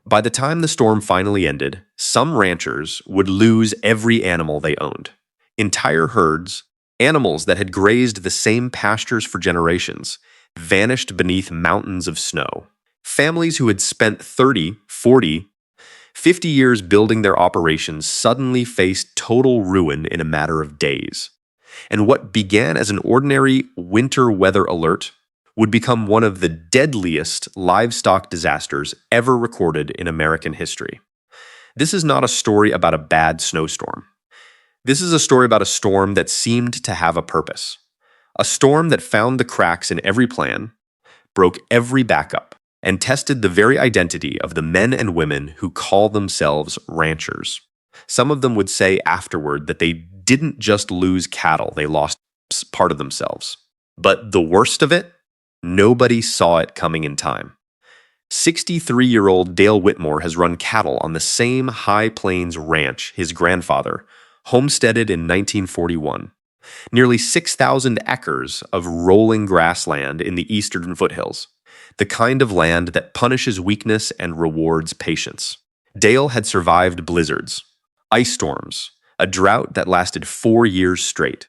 By the time the storm finally ended, some ranchers would lose every animal they owned. Entire herds, animals that had grazed the same pastures for generations, vanished beneath mountains of snow. Families who had spent 30, 40, 50 years building their operations suddenly faced total ruin in a matter of days. And what began as an ordinary winter weather alert would become one of the deadliest livestock disasters ever recorded in American history. This is not a story about a bad snowstorm. This is a story about a storm that seemed to have a purpose. A storm that found the cracks in every plan, broke every backup, and tested the very identity of the men and women who call themselves ranchers. Some of them would say afterward that they didn't just lose cattle, they lost part of themselves. But the worst of it, nobody saw it coming in time. 63-year-old Dale Whitmore has run cattle on the same High Plains ranch his grandfather homesteaded in 1941. Nearly 6,000 acres of rolling grassland in the eastern foothills, the kind of land that punishes weakness and rewards patience. Dale had survived blizzards, ice storms, a drought that lasted 4 years straight.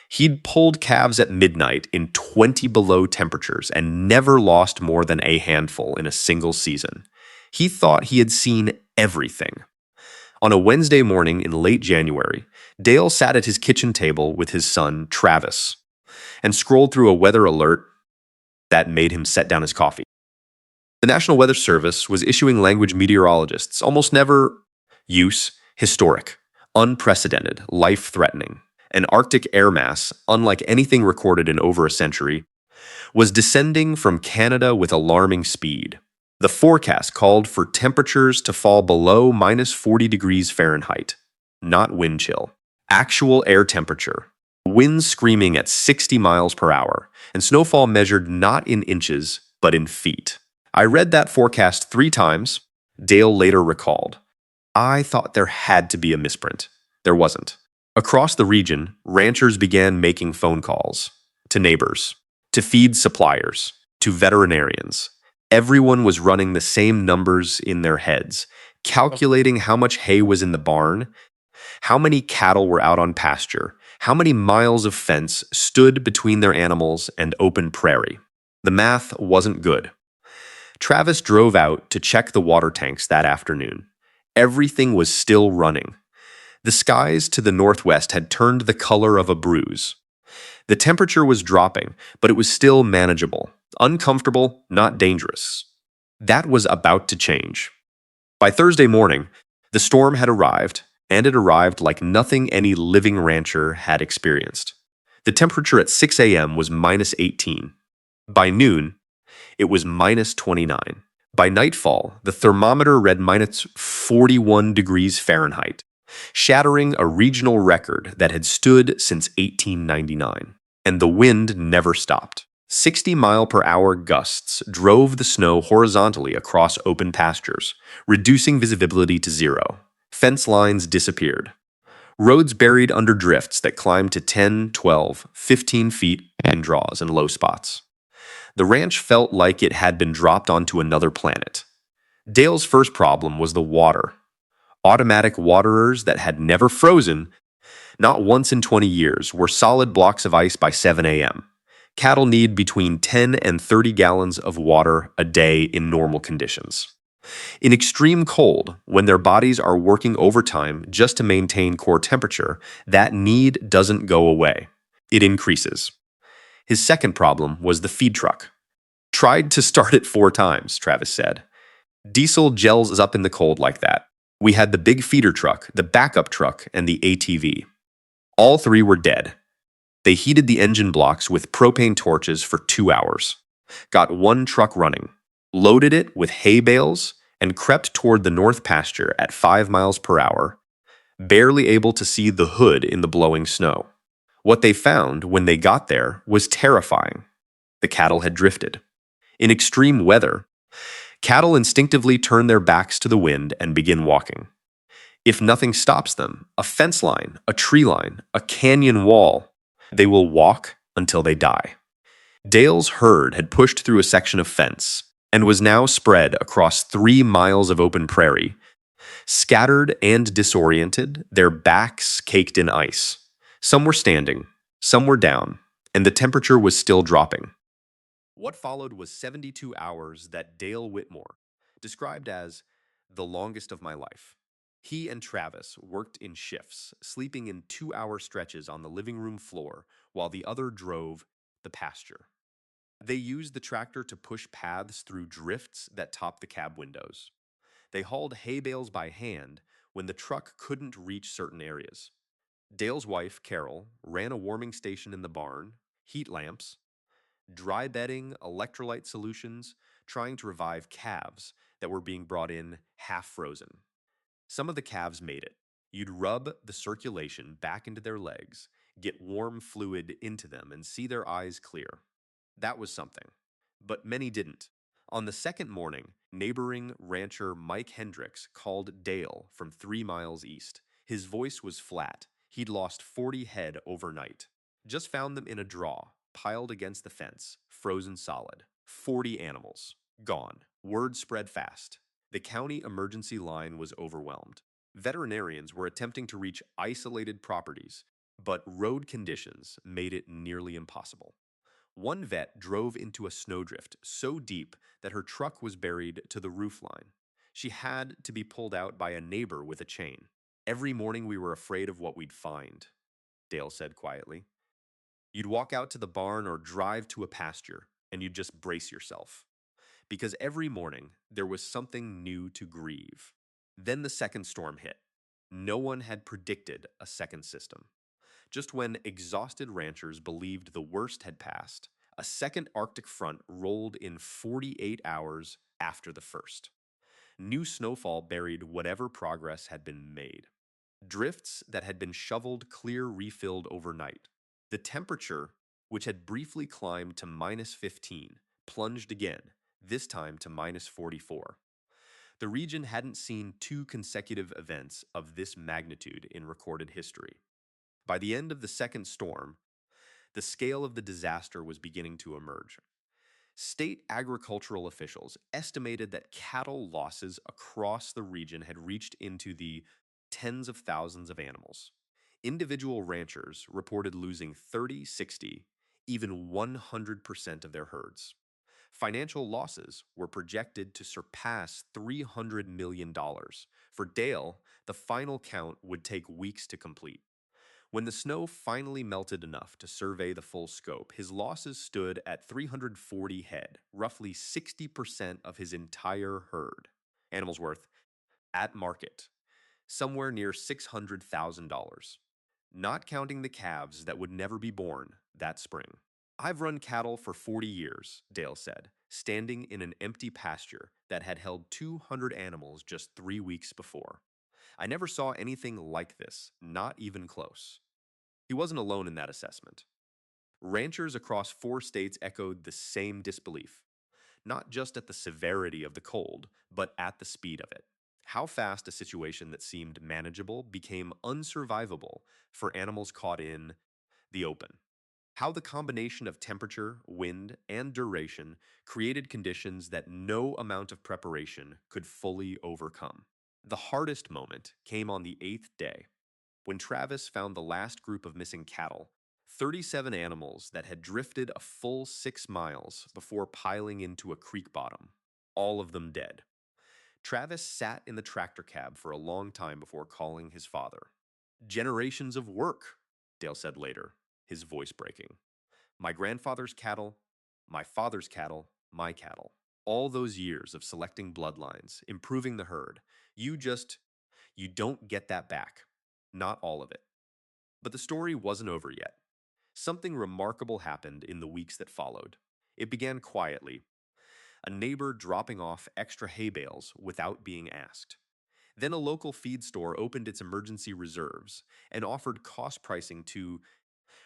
He'd pulled calves at midnight in 20 below temperatures and never lost more than a handful in a single season. He thought he had seen everything. On a Wednesday morning in late January, Dale sat at his kitchen table with his son, Travis, and scrolled through a weather alert that made him set down his coffee. The National Weather Service was issuing language meteorologists almost never use historic, unprecedented, life-threatening. An Arctic air mass, unlike anything recorded in over a century, was descending from Canada with alarming speed. The forecast called for temperatures to fall below minus 40 degrees Fahrenheit, not wind chill. Actual air temperature, winds screaming at 60 miles per hour, and snowfall measured not in inches, but in feet. I read that forecast 3 times, Dale later recalled. I thought there had to be a misprint. There wasn't. Across the region, ranchers began making phone calls to neighbors, to feed suppliers, to veterinarians. Everyone was running the same numbers in their heads, calculating how much hay was in the barn, how many cattle were out on pasture, how many miles of fence stood between their animals and open prairie. The math wasn't good. Travis drove out to check the water tanks that afternoon. Everything was still running. The skies to the northwest had turned the color of a bruise. The temperature was dropping, but it was still manageable. Uncomfortable, not dangerous. That was about to change. By Thursday morning, the storm had arrived, and it arrived like nothing any living rancher had experienced. The temperature at 6 a.m. was minus 18. By noon, it was minus 29. By nightfall, the thermometer read minus 41 degrees Fahrenheit, shattering a regional record that had stood since 1899. And the wind never stopped. 60-mile-per-hour gusts drove the snow horizontally across open pastures, reducing visibility to zero. Fence lines disappeared. Roads buried under drifts that climbed to 10, 12, 15 feet in draws and low spots. The ranch felt like it had been dropped onto another planet. Dale's first problem was the water. Automatic waterers that had never frozen, not once in 20 years, were solid blocks of ice by 7 a.m. Cattle need between 10 and 30 gallons of water a day in normal conditions. In extreme cold, when their bodies are working overtime just to maintain core temperature, that need doesn't go away. It increases. His second problem was the feed truck. Tried to start it 4 times, Travis said. Diesel gels up in the cold like that. We had the big feeder truck, the backup truck, and the ATV. All 3 were dead. They heated the engine blocks with propane torches for 2 hours, got 1 truck running, loaded it with hay bales, and crept toward the north pasture at 5 miles per hour, barely able to see the hood in the blowing snow. What they found when they got there was terrifying. The cattle had drifted. In extreme weather, cattle instinctively turn their backs to the wind and begin walking. If nothing stops them, a fence line, a tree line, a canyon wall, they will walk until they die. Dale's herd had pushed through a section of fence, and was now spread across 3 miles of open prairie. Scattered and disoriented, their backs caked in ice. Some were standing, some were down, and the temperature was still dropping. What followed was 72 hours that Dale Whitmore described as the longest of my life. He and Travis worked in shifts, sleeping in 2 hour stretches on the living room floor while the other drove the pasture. They used the tractor to push paths through drifts that topped the cab windows. They hauled hay bales by hand when the truck couldn't reach certain areas. Dale's wife, Carol, ran a warming station in the barn, heat lamps, dry bedding, electrolyte solutions, trying to revive calves that were being brought in half frozen. Some of the calves made it. You'd rub the circulation back into their legs, get warm fluid into them, and see their eyes clear. That was something. But many didn't. On the second morning, neighboring rancher Mike Hendricks called Dale from 3 miles east. His voice was flat. He'd lost 40 head overnight. Just found them in a draw, piled against the fence, frozen solid. 40 animals. Gone. Word spread fast. The county emergency line was overwhelmed. Veterinarians were attempting to reach isolated properties, but road conditions made it nearly impossible. One vet drove into a snowdrift so deep that her truck was buried to the roofline. She had to be pulled out by a neighbor with a chain. Every morning we were afraid of what we'd find, Dale said quietly. You'd walk out to the barn or drive to a pasture, and you'd just brace yourself. Because every morning there was something new to grieve. Then the second storm hit. No one had predicted a second system. Just when exhausted ranchers believed the worst had passed, a second Arctic front rolled in 48 hours after the first. New snowfall buried whatever progress had been made. Drifts that had been shoveled clear refilled overnight. The temperature, which had briefly climbed to -15, plunged again, this time to -44. The region hadn't seen two consecutive events of this magnitude in recorded history. By the end of the second storm, the scale of the disaster was beginning to emerge. State agricultural officials estimated that cattle losses across the region had reached into the tens of thousands of animals. Individual ranchers reported losing 30, 60, even 100% of their herds. Financial losses were projected to surpass $300 million. For Dale, the final count would take weeks to complete. When the snow finally melted enough to survey the full scope, his losses stood at 340 head, roughly 60% of his entire herd. Animals worth, at market, somewhere near $600,000, not counting the calves that would never be born that spring. I've run cattle for 40 years, Dale said, standing in an empty pasture that had held 200 animals just 3 weeks before. I never saw anything like this, not even close. He wasn't alone in that assessment. Ranchers across 4 states echoed the same disbelief, not just at the severity of the cold, but at the speed of it. How fast a situation that seemed manageable became unsurvivable for animals caught in the open. How the combination of temperature, wind, and duration created conditions that no amount of preparation could fully overcome. The hardest moment came on the 8th day, when Travis found the last group of missing cattle, 37 animals that had drifted a full 6 miles before piling into a creek bottom, all of them dead. Travis sat in the tractor cab for a long time before calling his father. Generations of work, Dale said later, his voice breaking. My grandfather's cattle, my father's cattle, my cattle. All those years of selecting bloodlines, improving the herd. You don't get that back. Not all of it. But the story wasn't over yet. Something remarkable happened in the weeks that followed. It began quietly, a neighbor dropping off extra hay bales without being asked. Then a local feed store opened its emergency reserves and offered cost pricing to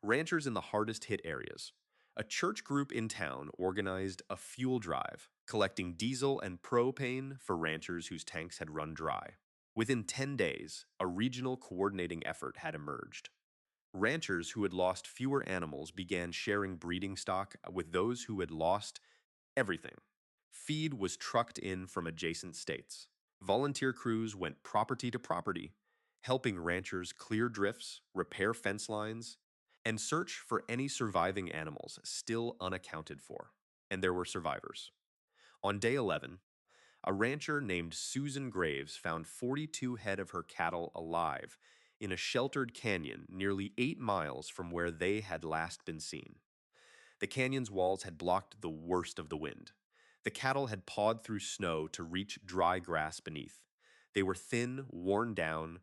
ranchers in the hardest hit areas. A church group in town organized a fuel drive, collecting diesel and propane for ranchers whose tanks had run dry. Within 10 days, a regional coordinating effort had emerged. Ranchers who had lost fewer animals began sharing breeding stock with those who had lost everything. Feed was trucked in from adjacent states. Volunteer crews went property to property, helping ranchers clear drifts, repair fence lines, and search for any surviving animals still unaccounted for. And there were survivors. On day 11, a rancher named Susan Graves found 42 head of her cattle alive in a sheltered canyon nearly 8 miles from where they had last been seen. The canyon's walls had blocked the worst of the wind. The cattle had pawed through snow to reach dry grass beneath. They were thin, worn down,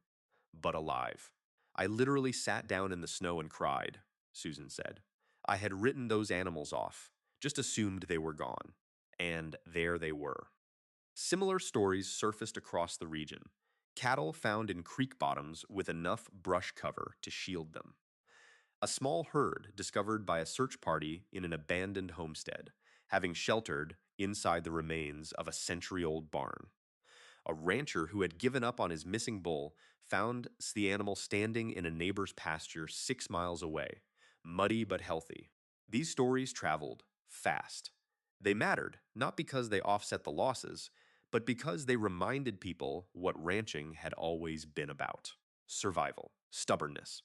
but alive. I literally sat down in the snow and cried, Susan said. I had written those animals off, just assumed they were gone. And there they were. Similar stories surfaced across the region. Cattle found in creek bottoms with enough brush cover to shield them. A small herd discovered by a search party in an abandoned homestead, having sheltered inside the remains of a century-old barn. A rancher who had given up on his missing bull found the animal standing in a neighbor's pasture 6 miles away, muddy but healthy. These stories traveled fast. They mattered, not because they offset the losses, but because they reminded people what ranching had always been about: survival, stubbornness,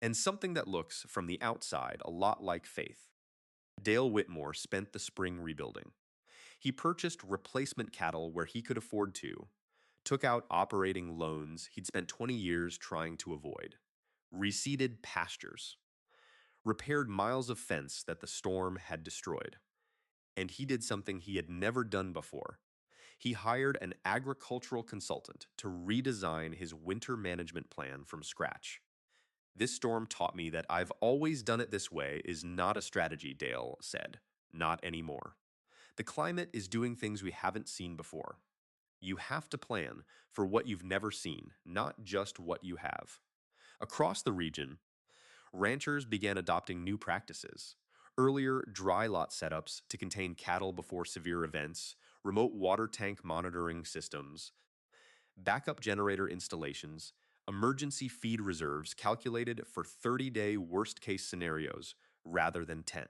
and something that looks, from the outside, a lot like faith. Dale Whitmore spent the spring rebuilding. He purchased replacement cattle where he could afford to, took out operating loans he'd spent 20 years trying to avoid, reseeded pastures, repaired miles of fence that the storm had destroyed. And he did something he had never done before. He hired an agricultural consultant to redesign his winter management plan from scratch. This storm taught me that I've always done it this way is not a strategy, Dale said. Not anymore. The climate is doing things we haven't seen before. You have to plan for what you've never seen, not just what you have. Across the region, ranchers began adopting new practices. Earlier dry lot setups to contain cattle before severe events, remote water tank monitoring systems, backup generator installations, emergency feed reserves calculated for 30-day worst-case scenarios rather than 10.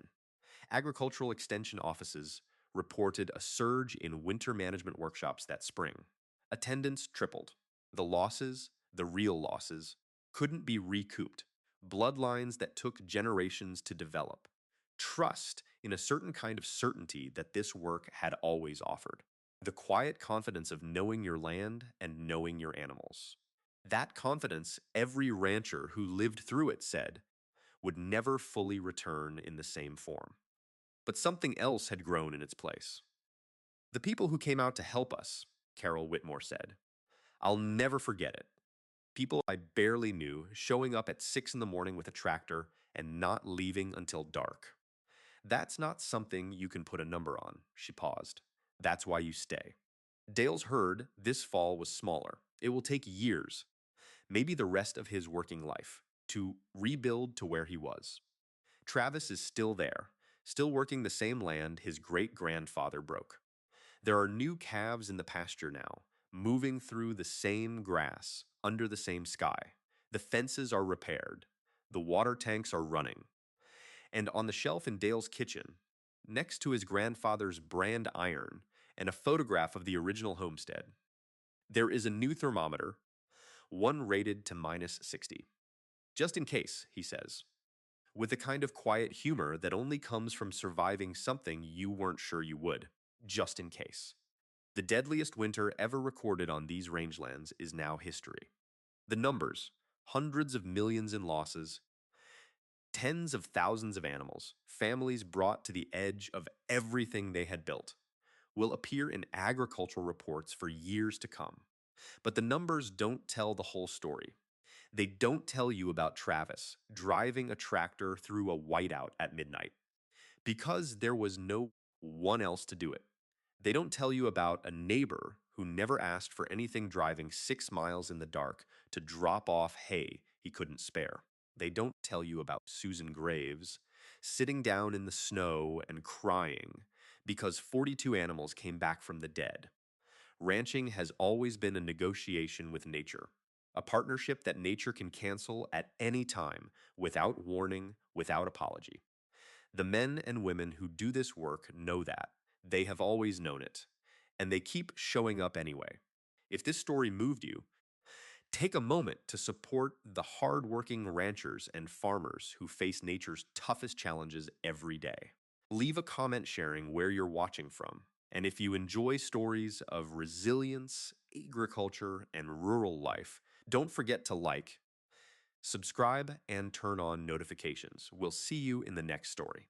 Agricultural extension offices reported a surge in winter management workshops that spring. Attendance tripled. The losses, the real losses, couldn't be recouped. Bloodlines that took generations to develop. Trust in a certain kind of certainty that this work had always offered. The quiet confidence of knowing your land and knowing your animals. That confidence, every rancher who lived through it said, would never fully return in the same form. But something else had grown in its place. The people who came out to help us, Carol Whitmore said. I'll never forget it. People I barely knew showing up at 6 in the morning with a tractor and not leaving until dark. That's not something you can put a number on, she paused. That's why you stay. Dale's herd this fall was smaller. It will take years, maybe the rest of his working life, to rebuild to where he was. Travis is still there, still working the same land his great-grandfather broke. There are new calves in the pasture now, moving through the same grass, under the same sky. The fences are repaired. The water tanks are running. And on the shelf in Dale's kitchen, next to his grandfather's brand iron and a photograph of the original homestead, there is a new thermometer, one rated to -60. Just in case, he says, with the kind of quiet humor that only comes from surviving something you weren't sure you would, just in case. The deadliest winter ever recorded on these rangelands is now history. The numbers, hundreds of millions in losses, tens of thousands of animals, families brought to the edge of everything they had built, will appear in agricultural reports for years to come. But the numbers don't tell the whole story. They don't tell you about Travis driving a tractor through a whiteout at midnight, because there was no one else to do it. They don't tell you about a neighbor who never asked for anything driving 6 miles in the dark to drop off hay he couldn't spare. They don't tell you about Susan Graves sitting down in the snow and crying because 42 animals came back from the dead. Ranching has always been a negotiation with nature, a partnership that nature can cancel at any time without warning, without apology. The men and women who do this work know that. They have always known it, and they keep showing up anyway. If this story moved you, take a moment to support the hardworking ranchers and farmers who face nature's toughest challenges every day. Leave a comment sharing where you're watching from. And if you enjoy stories of resilience, agriculture, and rural life, don't forget to like, subscribe, and turn on notifications. We'll see you in the next story.